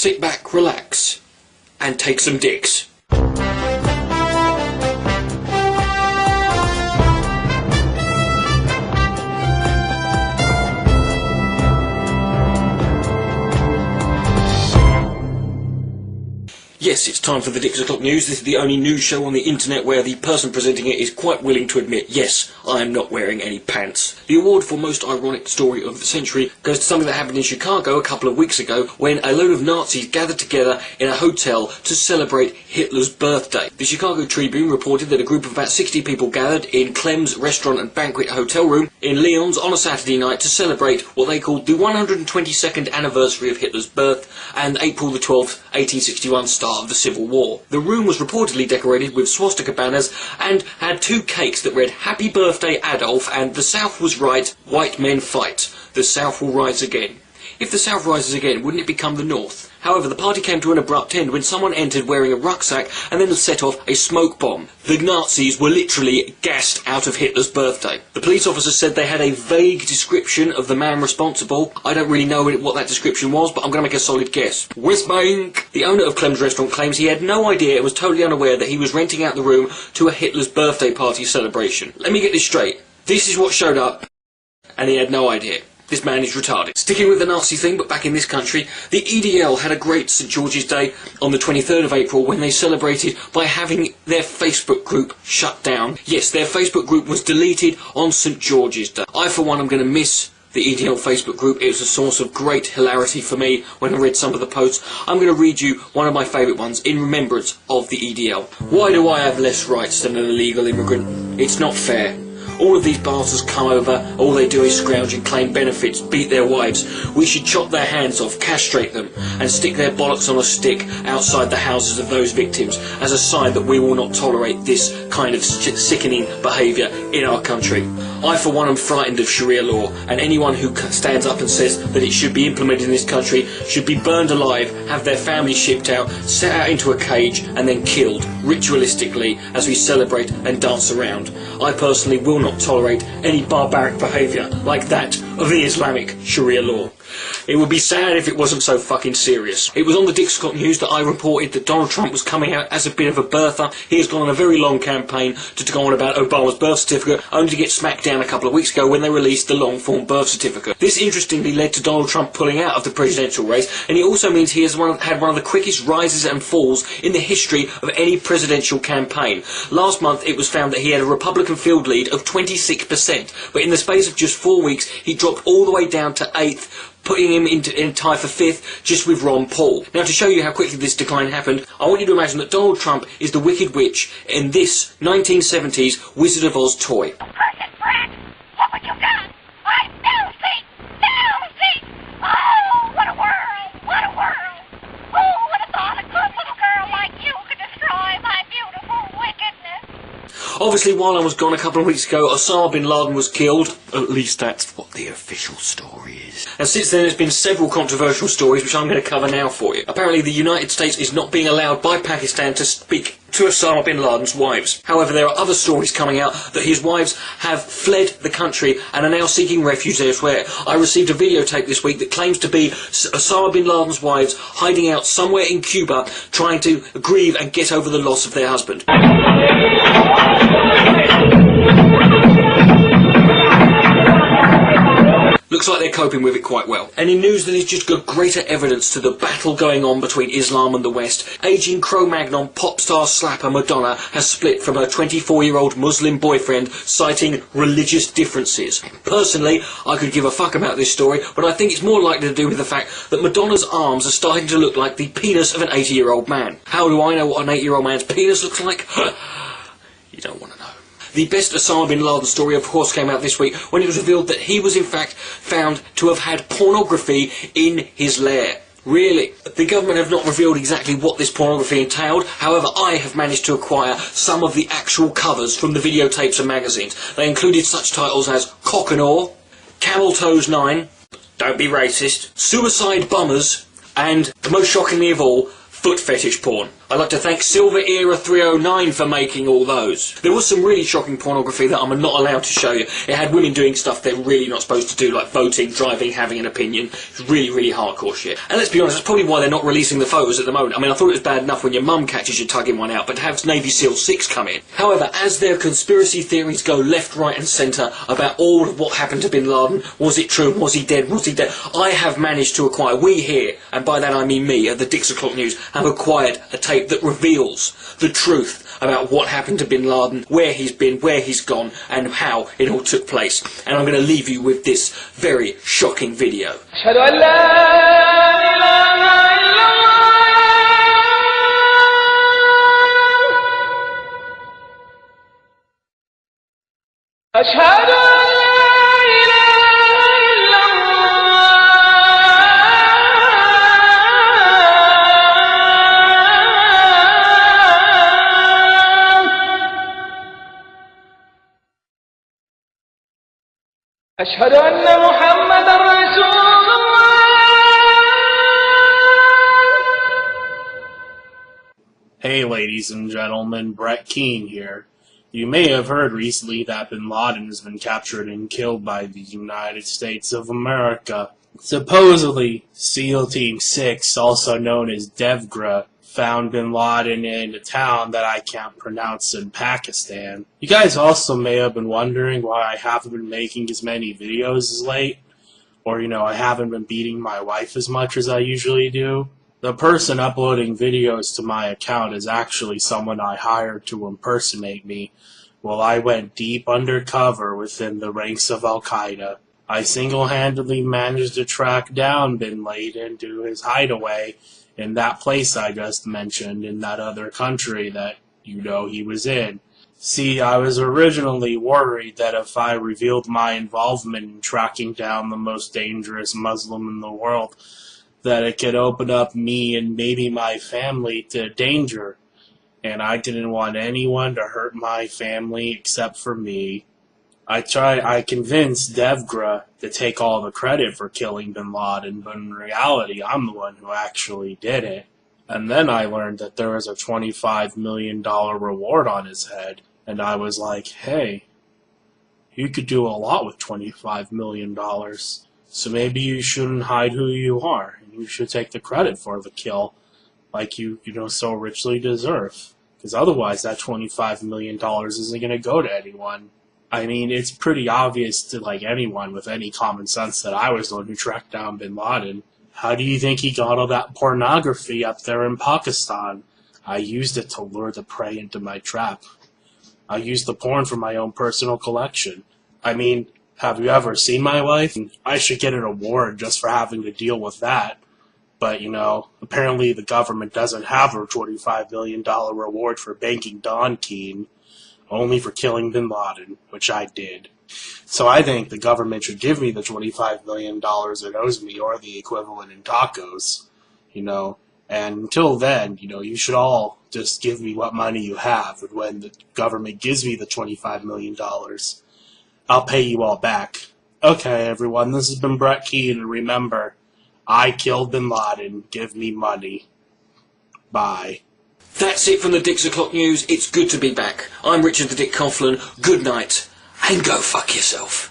sit back, relax, and take some dicks. Yes, it's time for the Dix O news. This is the only news show on the internet where the person presenting it is quite willing to admit, yes, I am not wearing any pants. The award for most ironic story of the century goes to something that happened in Chicago a couple of weeks ago when a load of Nazis gathered together in a hotel to celebrate Hitler's birthday. The Chicago Tribune reported that a group of about 60 people gathered in Clem's restaurant and banquet hotel room in Lyons on a Saturday night to celebrate what they called the 122nd anniversary of Hitler's birth and April the 12th, 1861 start of the Civil War. The room was reportedly decorated with swastika banners and had two cakes that read Happy Birthday Adolf and The South Was Right, White Men Fight. The South will rise again. If the South rises again, wouldn't it become the North? However, the party came to an abrupt end when someone entered wearing a rucksack and then set off a smoke bomb. The Nazis were literally gassed out of Hitler's birthday. The police officer said they had a vague description of the man responsible. I don't really know what that description was, but I'm going to make a solid guess. Westbank! The owner of Clem's restaurant claims he had no idea and was totally unaware that he was renting out the room to a Hitler's birthday party celebration. Let me get this straight. This is what showed up, and he had no idea. This man is retarded. Sticking with the Nazi thing, but back in this country, the EDL had a great St George's Day on the 23rd of April when they celebrated by having their Facebook group shut down. Yes, their Facebook group was deleted on St George's Day. I, for one, am going to miss the EDL Facebook group. It was a source of great hilarity for me when I read some of the posts. I'm going to read you one of my favourite ones in remembrance of the EDL. Why do I have less rights than an illegal immigrant? It's not fair. All of these bastards come over, all they do is scrounge and claim benefits, beat their wives. We should chop their hands off, castrate them, and stick their bollocks on a stick outside the houses of those victims as a sign that we will not tolerate this kind of sickening behaviour in our country. I, for one, am frightened of Sharia law, and anyone who stands up and says that it should be implemented in this country should be burned alive, have their families shipped out, set out into a cage, and then killed, ritualistically, as we celebrate and dance around. I personally will not tolerate any barbaric behaviour like that of the Islamic Sharia law. It would be sad if it wasn't so fucking serious. It was on the Dix O news that I reported that Donald Trump was coming out as a bit of a birther. He has gone on a very long campaign to go on about Obama's birth certificate, only to get smacked down a couple of weeks ago when they released the long-form birth certificate. This interestingly led to Donald Trump pulling out of the presidential race, and it also means he has had one of the quickest rises and falls in the history of any presidential campaign. Last month it was found that he had a Republican field lead of 26%, but in the space of just 4 weeks he dropped all the way down to 8th, putting him in tie for 5th, just with Ron Paul. Now, to show you how quickly this decline happened, I want you to imagine that Donald Trump is the Wicked Witch in this 1970s Wizard of Oz toy. Person friend, look what you've done! I'm filthy! Filthy! Oh, what a world! What a world! Who would have thought a good little girl like you could destroy my beautiful wickedness? Obviously, while I was gone a couple of weeks ago, Osama bin Laden was killed. At least that's what the official story is. And since then, there's been several controversial stories, which I'm going to cover now for you. Apparently, the United States is not being allowed by Pakistan to speak to Osama bin Laden's wives. However, there are other stories coming out that his wives have fled the country and are now seeking refuge elsewhere. I received a videotape this week that claims to be Osama bin Laden's wives hiding out somewhere in Cuba, trying to grieve and get over the loss of their husband. Looks like they're coping with it quite well. And in news that is just got greater evidence to the battle going on between Islam and the West, aging Cro-Magnon pop star slapper Madonna has split from her 24-year-old Muslim boyfriend, citing religious differences. Personally, I could give a fuck about this story, but I think it's more likely to do with the fact that Madonna's arms are starting to look like the penis of an 80-year-old man. How do I know what an 8-year-old man's penis looks like? You don't want to know. The best Osama bin Laden story, of course, came out this week when it was revealed that he was in fact found to have had pornography in his lair. Really? The government have not revealed exactly what this pornography entailed. However, I have managed to acquire some of the actual covers from the videotapes and magazines. They included such titles as Cock and Oar, Camel Toes 9, Don't Be Racist, Suicide Bummers, and, the most shockingly of all, foot fetish porn. I'd like to thank Silver Era 309 for making all those. There was some really shocking pornography that I'm not allowed to show you. It had women doing stuff they're really not supposed to do, like voting, driving, having an opinion. It's really, really hardcore shit. And let's be honest, that's probably why they're not releasing the photos at the moment. I mean, I thought it was bad enough when your mum catches you tugging one out, but to have Navy SEAL 6 come in. However, as their conspiracy theories go left, right and centre about all of what happened to Bin Laden, was it true, was he dead, was he dead, I have managed to acquire, we here, and by that I mean me, at the Dix O News, have acquired a tape that reveals the truth about what happened to Bin Laden, where he's been, where he's gone, and how it all took place. And I'm going to leave you with this very shocking video. أشهد أن محمدًا رسول الله. Hey ladies and gentlemen, Brett Keane here. You may have heard recently that Bin Laden has been captured and killed by the United States of America. Supposedly, SEAL Team 6, also known as DevGra, found Bin Laden in a town that I can't pronounce in Pakistan. You guys also may have been wondering why I haven't been making as many videos as late, or I haven't been beating my wife as much as I usually do. The person uploading videos to my account is actually someone I hired to impersonate me while I went deep undercover within the ranks of Al-Qaeda. I single-handedly managed to track down Bin Laden to his hideaway in that place I just mentioned, in that other country that he was in. See, I was originally worried that if I revealed my involvement in tracking down the most dangerous Muslim in the world, that it could open up me and maybe my family to danger. And I didn't want anyone to hurt my family except for me. I convinced DevGra to take all the credit for killing Bin Laden, but in reality, I'm the one who actually did it. And then I learned that there was a $25 million reward on his head, and I was like, hey, you could do a lot with $25 million, so maybe you shouldn't hide who you are, and you should take the credit for the kill, like you so richly deserve, because otherwise that $25 million isn't going to go to anyone. I mean, it's pretty obvious to anyone with any common sense that I was the one who tracked down Bin Laden. How do you think he got all that pornography up there in Pakistan? I used it to lure the prey into my trap. I used the porn for my own personal collection. I mean, have you ever seen my wife? I should get an award just for having to deal with that. But, apparently the government doesn't have a $25 million reward for banking Don Keane. Only for killing Bin Laden, which I did. So I think the government should give me the $25 million it owes me, or the equivalent in tacos, And until then, you should all just give me what money you have, and when the government gives me the $25 million, I'll pay you all back. Okay, everyone, this has been Brett Keane, and remember, I killed Bin Laden. Give me money. Bye. That's it from the Dix O News. It's good to be back. I'm Richard the Dick Coughlin. Good night, and go fuck yourself.